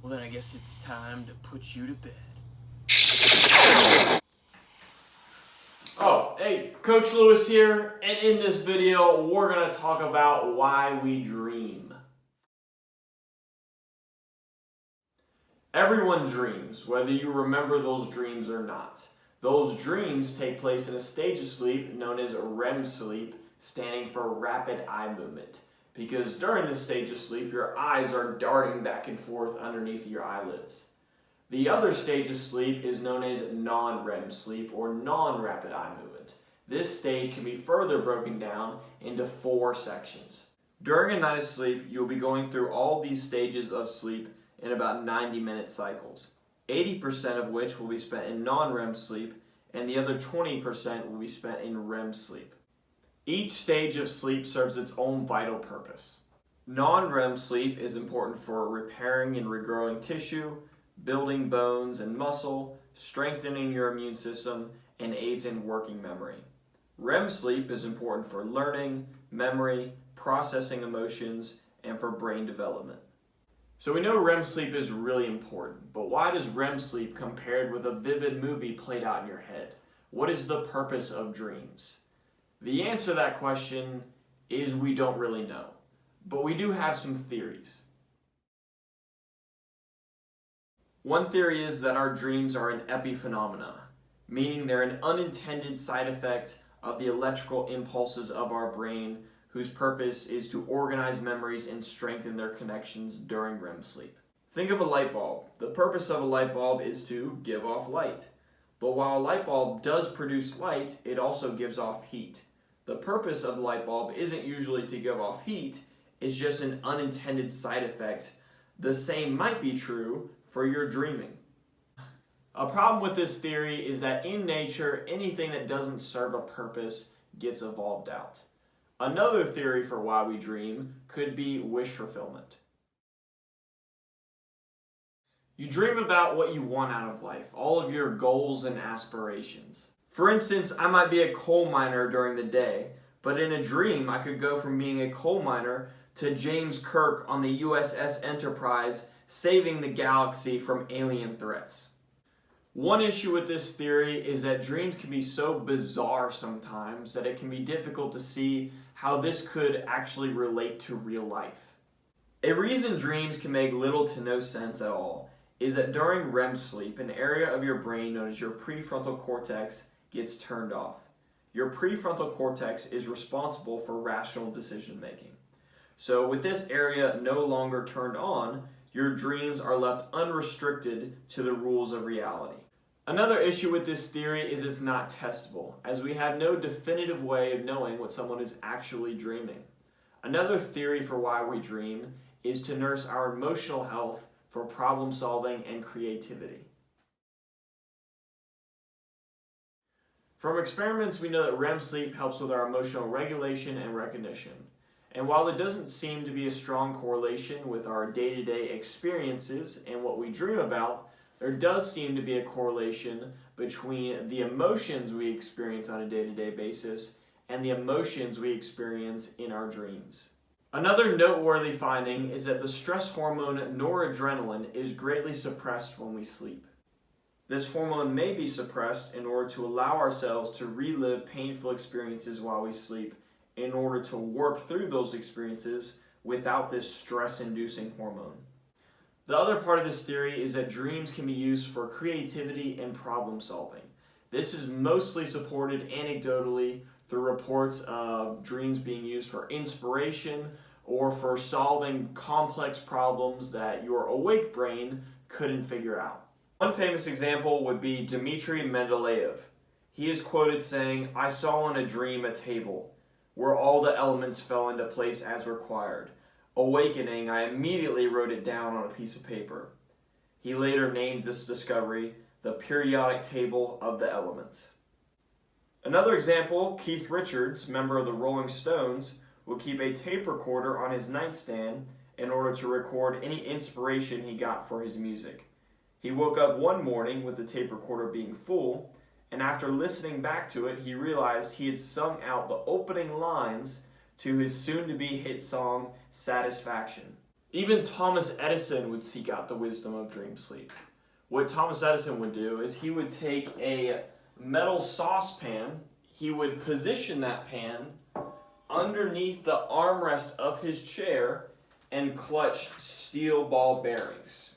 Well, then I guess it's time to put you to bed. Oh, hey, Coach Lewis here, and in this video, we're going to talk about why we dream. Everyone dreams, whether you remember those dreams or not. Those dreams take place in a stage of sleep known as REM sleep, standing for rapid eye movement. Because during this stage of sleep, your eyes are darting back and forth underneath your eyelids. The other stage of sleep is known as non-REM sleep or non-rapid eye movement. This stage can be further broken down into 4 sections. During a night of sleep, you'll be going through all these stages of sleep in about 90-minute cycles, 80% of which will be spent in non-REM sleep, and the other 20% will be spent in REM sleep. Each stage of sleep serves its own vital purpose. Non-REM sleep is important for repairing and regrowing tissue, building bones and muscle, strengthening your immune system, and aids in working memory. REM sleep is important for learning, memory, processing emotions, and for brain development. So we know REM sleep is really important, but why does REM sleep compared with a vivid movie played out in your head? What is the purpose of dreams? The answer to that question is we don't really know, but we do have some theories. One theory is that our dreams are an epiphenomena, meaning they're an unintended side effect of the electrical impulses of our brain whose purpose is to organize memories and strengthen their connections during REM sleep. Think of a light bulb. The purpose of a light bulb is to give off light. But while a light bulb does produce light, it also gives off heat. The purpose of the light bulb isn't usually to give off heat, it's just an unintended side effect. The same might be true for your dreaming. A problem with this theory is that in nature, anything that doesn't serve a purpose gets evolved out. Another theory for why we dream could be wish fulfillment. You dream about what you want out of life, all of your goals and aspirations. For instance, I might be a coal miner during the day, but in a dream I could go from being a coal miner to James Kirk on the USS Enterprise saving the galaxy from alien threats. One issue with this theory is that dreams can be so bizarre sometimes that it can be difficult to see how this could actually relate to real life. A reason dreams can make little to no sense at all is that during REM sleep, an area of your brain known as your prefrontal cortex gets turned off. Your prefrontal cortex is responsible for rational decision making. So with this area no longer turned on, your dreams are left unrestricted to the rules of reality. Another issue with this theory is it's not testable, as we have no definitive way of knowing what someone is actually dreaming. Another theory for why we dream is to nurse our emotional health for problem solving and creativity. From experiments, we know that REM sleep helps with our emotional regulation and recognition. And while there doesn't seem to be a strong correlation with our day-to-day experiences and what we dream about, there does seem to be a correlation between the emotions we experience on a day-to-day basis and the emotions we experience in our dreams. Another noteworthy finding is that the stress hormone noradrenaline is greatly suppressed when we sleep. This hormone may be suppressed in order to allow ourselves to relive painful experiences while we sleep in order to work through those experiences without this stress-inducing hormone. The other part of this theory is that dreams can be used for creativity and problem solving. This is mostly supported anecdotally through reports of dreams being used for inspiration or for solving complex problems that your awake brain couldn't figure out. One famous example would be Dmitry Mendeleev. He is quoted saying, "I saw in a dream a table where all the elements fell into place as required. Awakening, I immediately wrote it down on a piece of paper." He later named this discovery the periodic table of the elements. Another example, Keith Richards, member of the Rolling Stones, would keep a tape recorder on his nightstand in order to record any inspiration he got for his music. He woke up one morning with the tape recorder being full, and after listening back to it, he realized he had sung out the opening lines to his soon-to-be hit song, Satisfaction. Even Thomas Edison would seek out the wisdom of dream sleep. What Thomas Edison would do is he would take a metal saucepan, he would position that pan underneath the armrest of his chair and clutch steel ball bearings.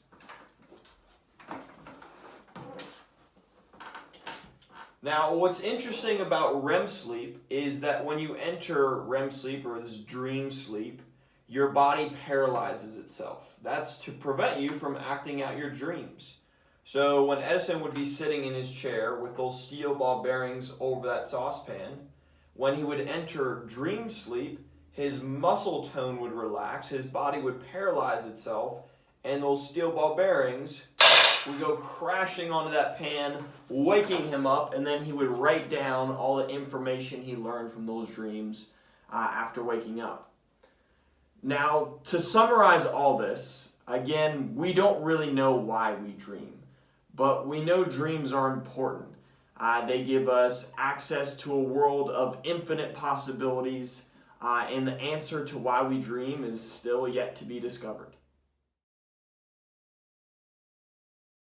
Now, what's interesting about REM sleep is that when you enter REM sleep, or this dream sleep, your body paralyzes itself. That's to prevent you from acting out your dreams. So when Edison would be sitting in his chair with those steel ball bearings over that saucepan, when he would enter dream sleep, his muscle tone would relax, his body would paralyze itself, and those steel ball bearings would go crashing onto that pan, waking him up, and then he would write down all the information he learned from those dreams after waking up. Now, to summarize all this, again, we don't really know why we dream, but we know dreams are important. They give us access to a world of infinite possibilities, and the answer to why we dream is still yet to be discovered.